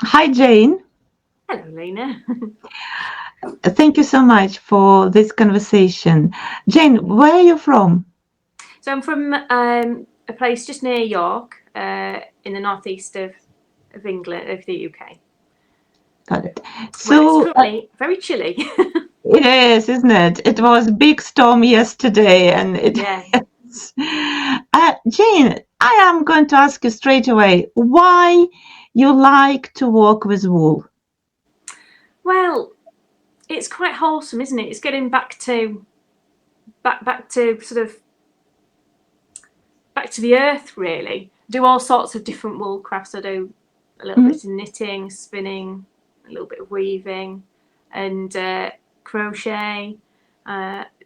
Hi, Jane. Hello, Lena. Thank you so much for this conversation. Jane, where are you from? So I'm from a place just near York, in the northeast of England, of the UK, Got it. where it's So currently very chilly. it is, isn't it? It was a big storm yesterday, and it Yeah. is. Jane, I am going to ask you straight away why you like to work with wool. Well, it's quite wholesome, isn't it? It's getting back to sort of back to the earth, really. Do all sorts of different wool crafts. I do a little Hmm? bit of knitting, spinning, a little bit of weaving, and crochet.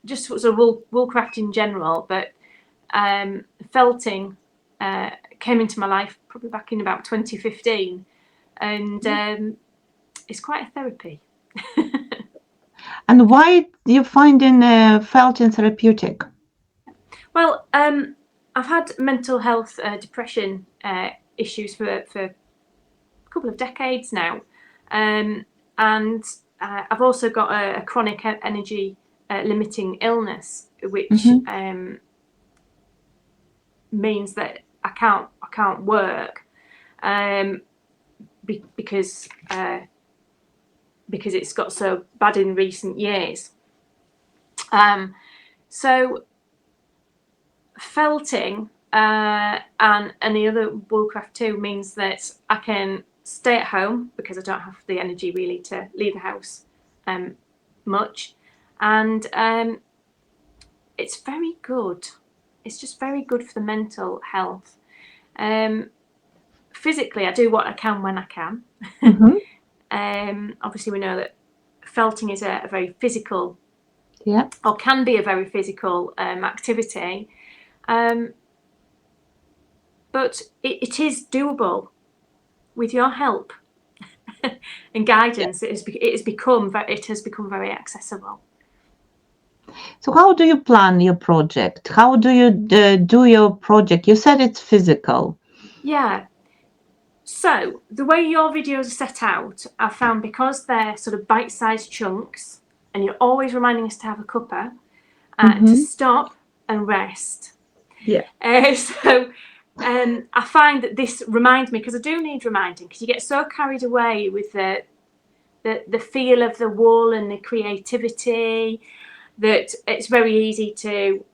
Just sort of wool craft in general, but felting came into my life probably back in about 2015, and it's quite a therapy. And why do you find in Felton therapeutic? Well, I've had mental health, depression issues for a couple of decades now, um, and I've also got a chronic energy limiting illness, which Hmm. means that I can't work, um, because it's got so bad in recent years. Um, so felting and the other woolcraft too means that I can stay at home because I don't have the energy really to leave the house um, much, and it's very good. It's just very good for the mental health. Um, Physically, I do what I can when I can. Hmm. Obviously, we know that felting is a very physical, Yeah. or can be a very physical activity, um, but it is doable with your help and guidance. It has become very accessible. So how do you plan your project? How do you do your project? You said it's physical. Yeah. So the way your videos are set out, I've found, because they're sort of bite-sized chunks, and you're always reminding us to have a cuppa, to Hmm. stop and rest. Yeah. So I find that this reminds me, because I do need reminding, because you get so carried away with the feel of the wool and the creativity, that it's very easy to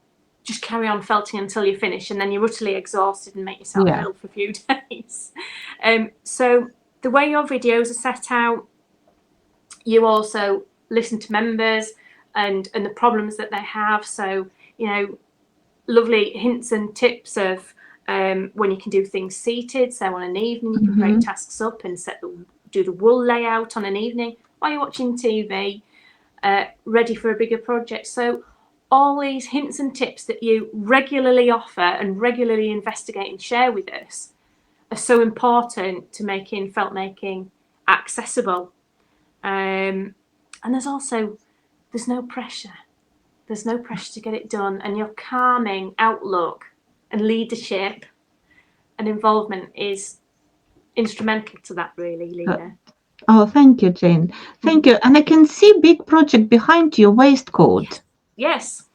just carry on felting until you finish, and then you're utterly exhausted and make yourself Yeah. ill for a few days. So the way your videos are set out, you also listen to members and the problems that they have. So, you know, lovely hints and tips of when you can do things seated. So on an evening, you can break Hmm. tasks up and do the wool layout on an evening while you're watching TV, ready for a bigger project. So all these hints and tips that you regularly offer and regularly investigate and share with us are so important to making felt making accessible. And there's no pressure. There's no pressure to get it done, and your calming outlook and leadership and involvement is instrumental to that, really, Uh, Lena. oh, thank you, Jane. Thank you. And I can see big project behind you, waistcoat. Yes,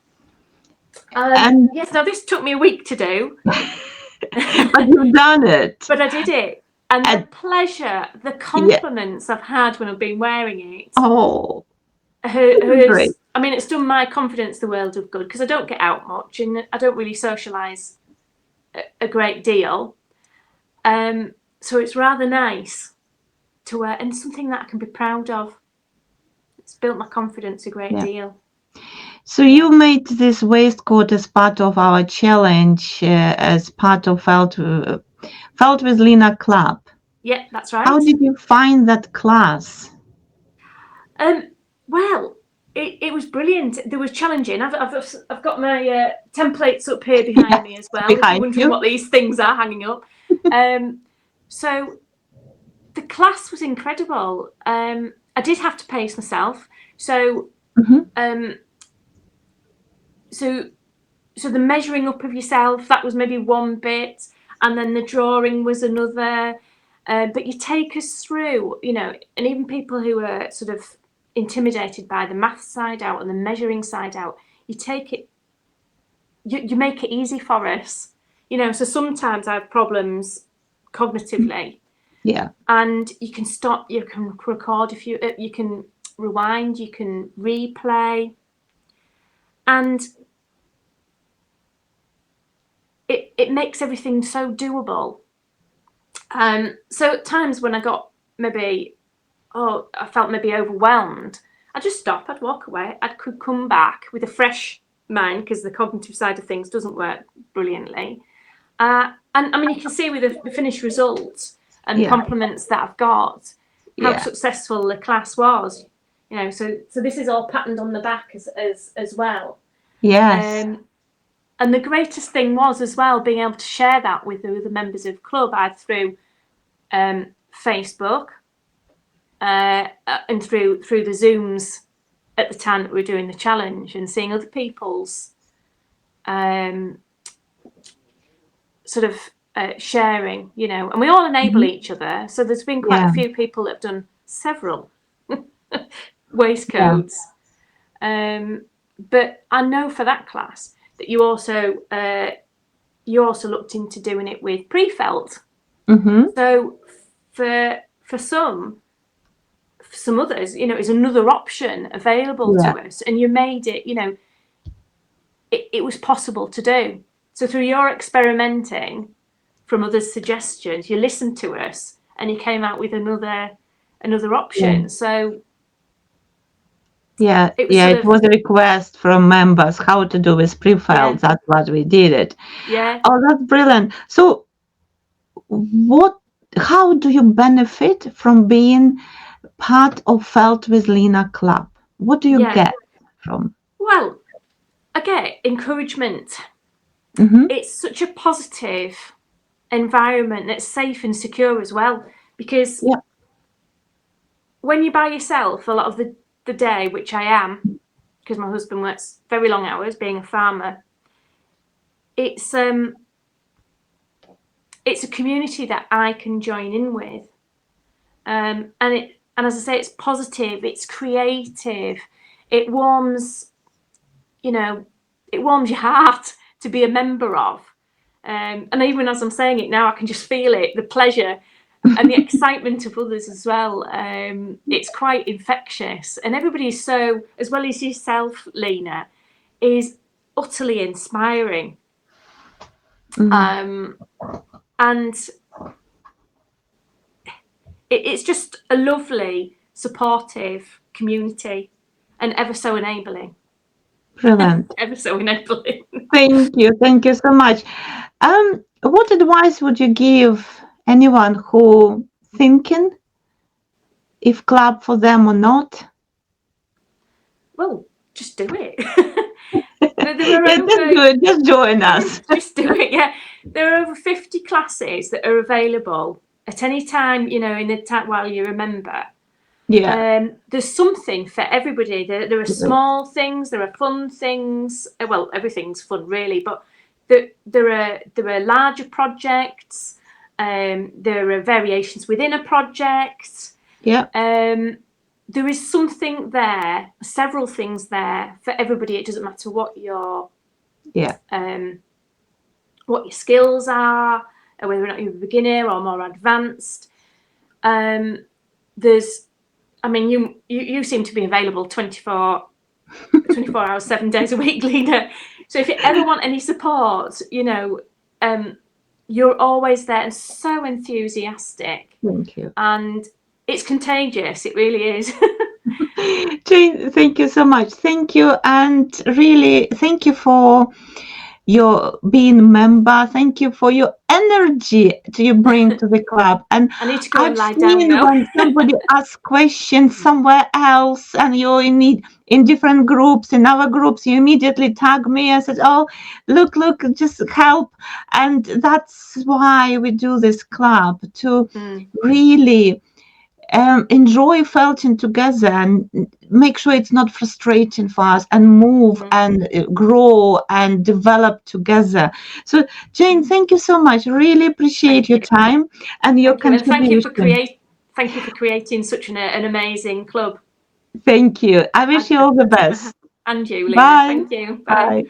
yes, And yes. Now this took me a week to do, but you've done it. but I did it. And the And pleasure, the yeah. compliments I've had when I've been wearing it, Oh, great. has, I mean, it's done my confidence the world of good, because I don't get out much and I don't really socialise a great deal. Um, so it's rather nice to wear, and something that I can be proud of. It's built my confidence a great Yeah. deal. So Yeah. you made this waistcoat as part of our challenge, as part of Felt with Lena Club. Yeah, that's How right. did you find that class? Um, well, it was brilliant. There was challenging. I've got my templates up here behind Yes, me as well, if you're behind wondering you. what these things are hanging up. Um, so the class was incredible. I did have to pace myself. So, Hmm. um, so, so the measuring up of yourself, that was maybe one bit, and then the drawing was another. But you take us through, and even people who are sort of intimidated by the math side out and the measuring side out, you take it, you make it easy for us. So sometimes I have problems cognitively, Yeah. and you can stop, you can record, if you can rewind, you can replay, and it makes everything so doable. So at times when I got I felt maybe overwhelmed, I'd just stop, I'd walk away, I could come back with a fresh mind, because the cognitive side of things doesn't work brilliantly. And I mean, you can see with the finished results and Yeah. compliments that I've got, how Yeah. successful the class was. So this is all patterned on the back as well. Yes. And the greatest thing was as well being able to share that with the other members of the club, either through Facebook and through the Zooms at the time that we were doing the challenge, and seeing other people's sort of sharing, and we all enable each other. So there's been quite Yeah. a few people that have done several Yeah. waistcoats. But I know for that class that you also looked into doing it with pre-felt. Mm-hmm. So for some others, is another option available Yeah. to us, and you made it, it was possible to do. So through your experimenting from others' suggestions, you listened to us and you came out with another Yeah. option. So Yeah. it was Yeah. sort It of, was a request from members how to do with yeah, pre-files. That's what we did it. yeah, Oh, that's brilliant. So what, how do you benefit from being part of Felt with Lena Club? What do you yeah. get from? Well, I get encouragement. Mm-hmm. It's such a positive environment that's safe and secure as well, because Yeah. when you're by yourself a lot of the day, which I am, because my husband works very long hours being a farmer, it's a community that I can join in with, and as I say, it's positive, it's creative, it warms, it warms your heart to be a member of, and even as I'm saying it now, I can just feel it, the pleasure and the excitement of others as well. It's quite infectious, and everybody is so, as well as yourself, Lena, is utterly inspiring. Mm. And it's just a lovely, supportive community, and ever so enabling. Brilliant. Ever so enabling. Thank you. Thank you so much. What advice would you give anyone who thinking if club for them or not? Well, just do it. There Yeah, are just do over, it. Just join us. just do it. Yeah, there are over 50 classes that are available at any time. In the time while you remember. Yeah. There's something for everybody. There are small things, there are fun things. Well, everything's fun really, but there are larger projects. There are variations within a project. Yeah. There is something there, several things there for everybody. It doesn't matter what your Yeah. skills are, or whether or not you're a beginner or more advanced. There's, I mean, you seem to be available 24 hours, 7 days a week, Lena. So if you ever want any support, you're always there, and so enthusiastic. Thank you. And it's contagious. It really is. Jane, thank you so much. Thank you. And really, thank you for your being a member. Thank you for your energy you bring to the club. And I need to go I've and lie down seen now. when somebody asks questions somewhere else and you're in different groups, in our groups, you immediately tag me and said, oh, look, just help. And that's why we do this club, to really enjoy felting together and make sure it's not frustrating for us, and move and grow and develop together. So Jane, thank you so much. Really appreciate Thank your you. time and your Thank you. And contribution. thank you for creating such an amazing club. Thank you. I wish you all the best. And you, Lena. Bye. Thank you. Bye. Bye.